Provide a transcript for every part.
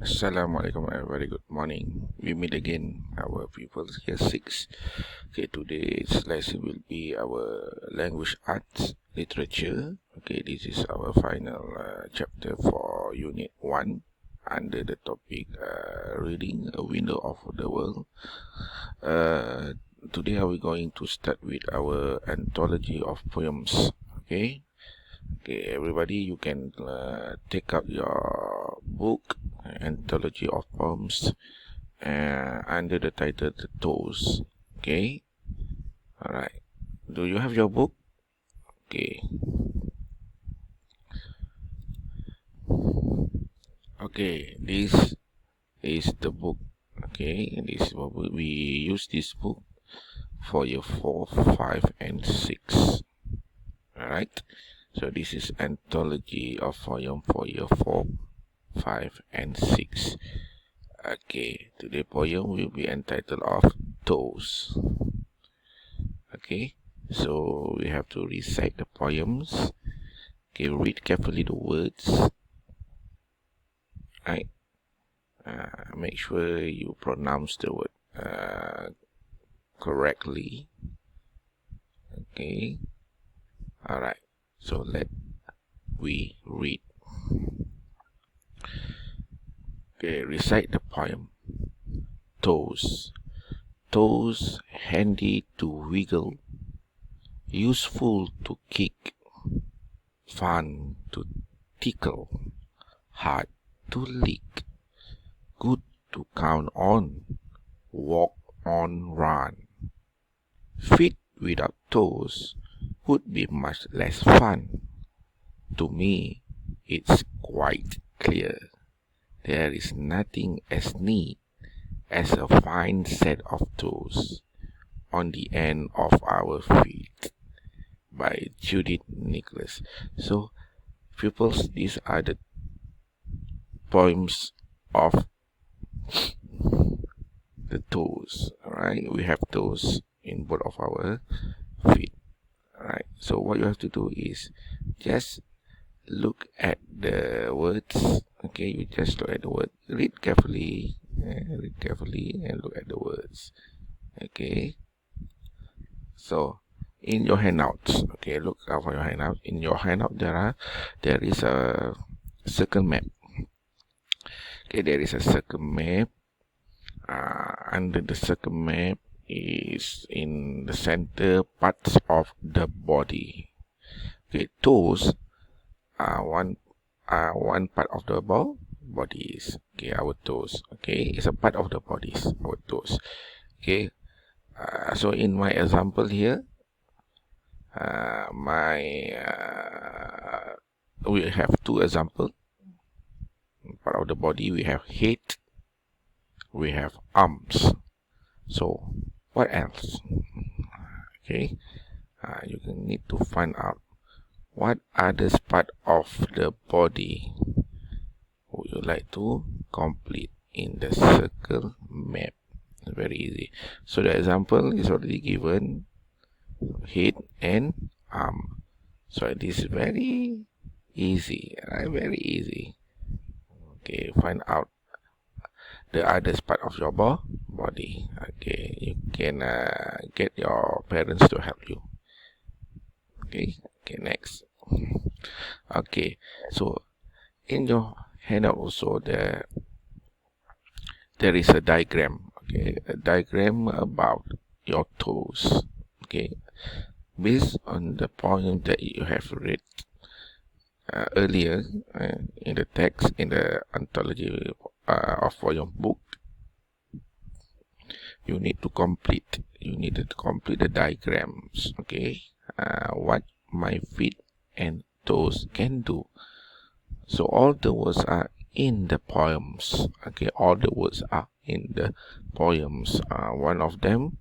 Assalamualaikum, very good morning. We meet again, our pupils here 6. Okay, today's lesson will be our language arts literature. Okay, this is our final chapter for unit 1 under the topic reading a window of the world. Today we going to start with our anthology of poems. Okay, everybody, you can take up your book, Anthology of Poems, under the title The Toes. Okay, alright. Do you have your book? Okay. Okay, this is the book. Okay, this is what we use this book for year 4, 5, and 6. Alright. So this is Anthology of Poem for year 4, 5, and 6. Okay, today's poem will be entitled of Toes. Okay, so we have to recite the poems. Okay, read carefully the words. Right. Make sure you pronounce the word correctly. Okay. Alright. So let we read. Okay, recite the poem. Toes. Toes handy to wiggle, useful to kick, fun to tickle, hard to lick, good to count on, walk on, run. Feet without toes would be much less fun. To me, it's quite clear. There is nothing as neat as a fine set of toes on the end of our feet, by Judith Nicholas. So, pupils, these are the poems of the toes. Alright, we have toes in both of our feet. Alright, so what you have to do is just look at the words. Okay, you just look at the word, read carefully, and look at the words. Okay, so in your handouts, okay, look out for your handout. In your handout, there is a circle map. Okay, there is a circle map. Under the circle map is in the center parts of the body. Okay, toes are one part of the body is. Okay, our toes. Okay, it's a part of the body, our toes. Okay, so in my example here, we have two examples. Part of the body, we have head, we have arms. So what else? Okay, you need to find out what other part of the body would you like to complete in the circle map. Very easy. So the example is already given, head and arm. So this is very easy, very easy. Okay, find out the other part of your body. Okay, you can get your parents to help you. Okay, next. Okay, so in your handout also there is a diagram. Okay, a diagram about your toes. Okay, based on the poem that you have read earlier in the text, in the anthology of your book, you need to complete the diagrams. Okay, what my feet and toes can do. So all the words are in the poems. Okay, all the words are in the poems. One of them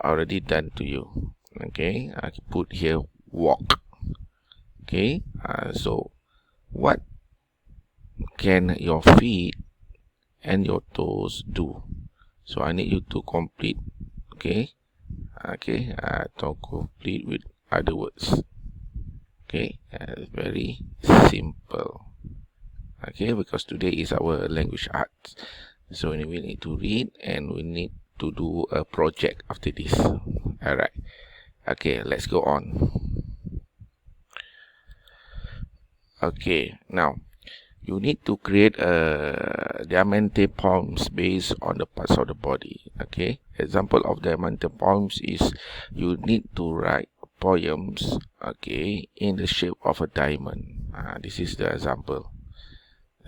already done to you. Okay, I put here walk. Okay, so what can your feet and your toes do? So I need you to complete. Okay, to complete with other words. Okay, very simple. Okay, because today is our language arts. So we need to read and we need to do a project after this. Alright. Okay, let's go on. Okay, now you need to create a diamante poems based on the parts of the body. Okay, example of diamante poems is you need to write poems, okay, in the shape of a diamond. This is the example.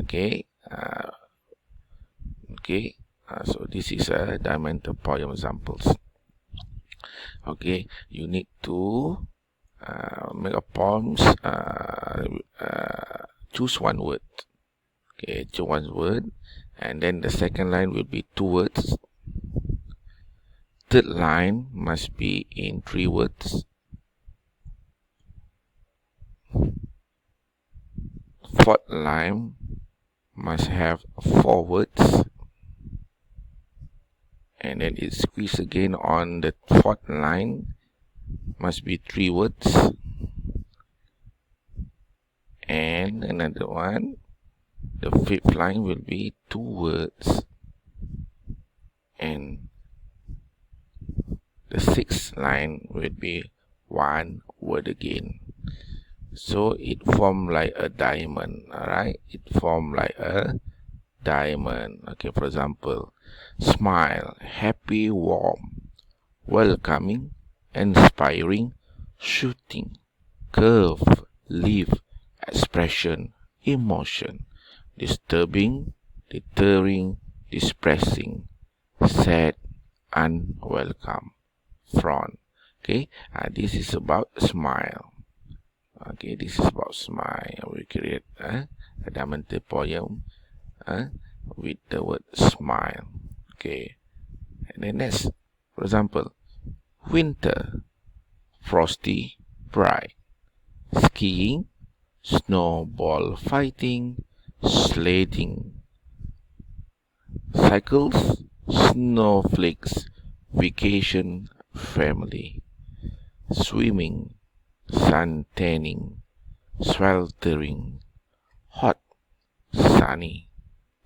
Okay, so this is a diamante poem examples. Okay, you need to make a poems. Choose one word. Okay, choose one word, and then the second line will be 2 words. Third line must be in 3 words. Fourth line must have 4 words, and then it squeeze again on the fourth line, must be 3 words, and another one, the fifth line will be 2 words, and the sixth line will be 1 word again. So it form like a diamond. Alright, it form like a diamond. Okay, for example, smile, happy, warm, welcoming, inspiring, shooting, curve, live, expression, emotion, disturbing, deterring, distressing, sad, unwelcome, frown. Okay, this is about smile. Okay, this is about smile. We create a diamante poem with the word smile. Okay, and then next, for example, winter, frosty, bright, skiing, snowball fighting, sledding, cycles, snowflakes, vacation, family, swimming, sun tanning, sweltering, hot, sunny,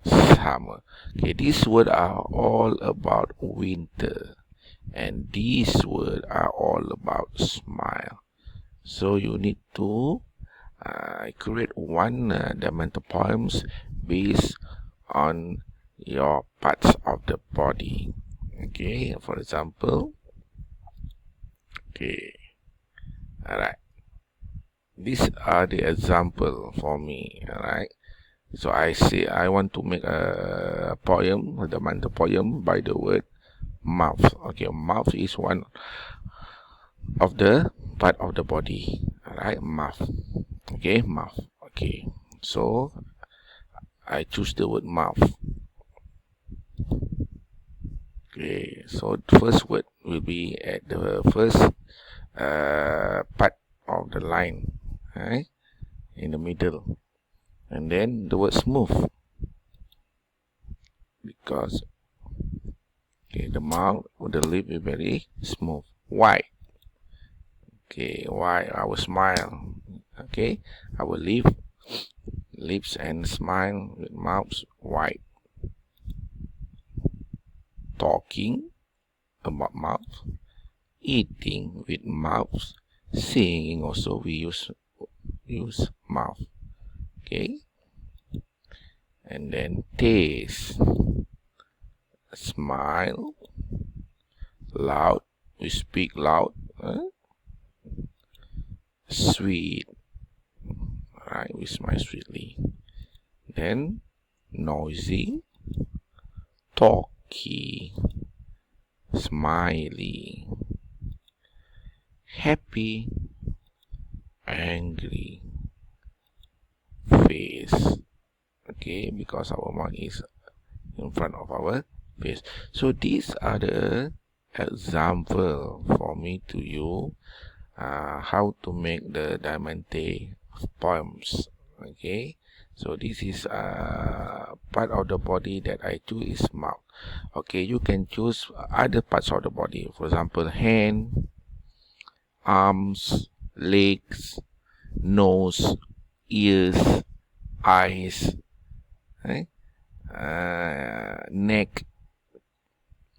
summer. Okay, these words are all about winter, and these words are all about smile. So you need to create one diamante poems based on your parts of the body. Okay, for example, okay, alright, these are the example for me. Alright, so I say I want to make a poem, a diamante poem by the word mouth. Okay, mouth is one of the part of the body. Alright, mouth. Okay, mouth. Okay, so I choose the word mouth. Okay, so the first word will be at the first part of the line, right, in the middle, and then the word smooth, because okay, the mouth or the lip is very smooth. White. Okay, white, our smile. Okay, our lips and smile with mouths white. Talking about mouth, eating with mouth, singing also we use mouth. Okay, and then taste, smile, loud, we speak loud, sweet, right, we smile sweetly. Then noisy, talky, smiley, happy, angry, face. Okay, because our mouth is in front of our face. So these are the example for me to you how to make the diamante poems. Okay, so this is part of the body that I choose is mouth. Okay, you can choose other parts of the body, for example, hand, arms, legs, nose, ears, eyes, neck,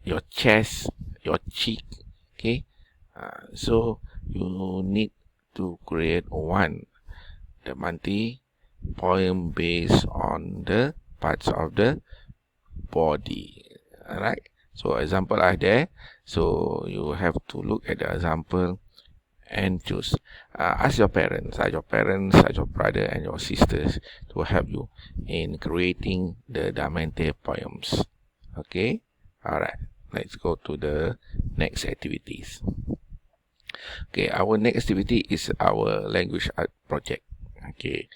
your chest, your cheek. Okay, so you need to create the monthly poem based on the parts of the body. Alright, so example are there, so you have to look at the example and choose. Ask your parents, ask your brother and your sisters to help you in creating the Damente poems. Okay, alright, let's go to the next activities. Okay, our next activity is our language art project. Okay,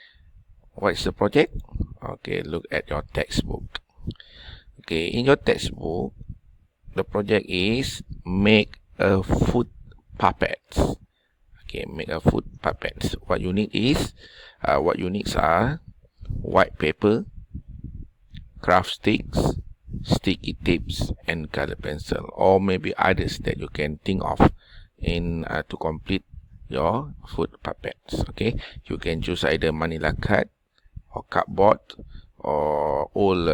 what is the project? Okay, look at your textbook. Okay, in your textbook, the project is make a foot puppet. Okay, make a foot puppet. What you need are white paper, craft sticks, sticky tapes, and color pencil, or maybe others that you can think of in to complete your foot puppets. Okay, you can choose either manila card or cardboard or old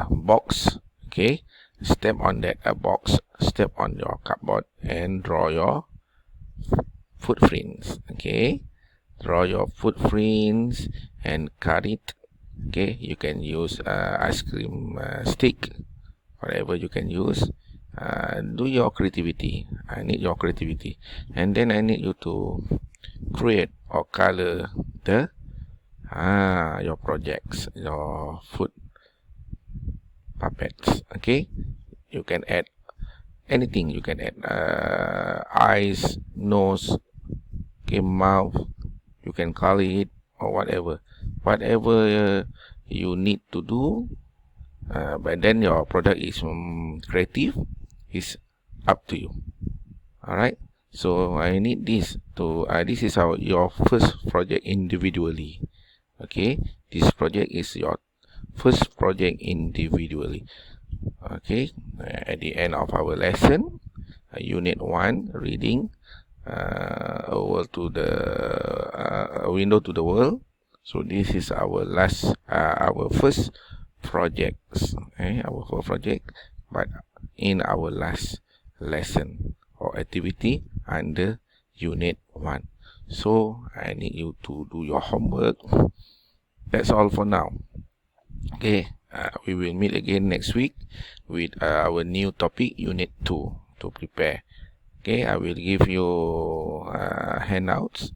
box. Okay, step on that box, step on your cardboard and draw your footprints. Okay, draw your footprints and cut it. Okay, you can use ice cream stick, whatever you can use. Do your creativity. I need your creativity, and then I need you to create or color the your projects, your foot puppets. Okay, you can add anything. You can add eyes, nose, okay, mouth. You can color it or whatever you need to do. But then your product is creative, is up to you. Alright, so I need this to this is your first project individually. Okay, this project is your first project individually. Okay, at the end of our lesson, unit 1 reading, a window to the world. So this is our first projects, our first project, but in our last lesson or activity under unit 1. So I need you to do your homework. That's all for now. Okay, we will meet again next week with our new topic, unit 2, to prepare. Okay, I will give you handouts,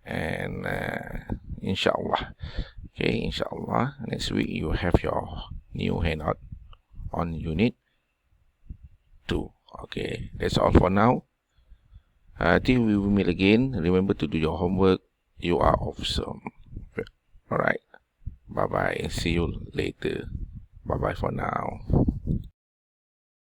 and inshallah, okay, inshallah, next week you have your new handout on unit 2. Okay, that's all for now. Till we will meet again, remember to do your homework. You are awesome. Alright, bye bye, see you later. Bye bye for now.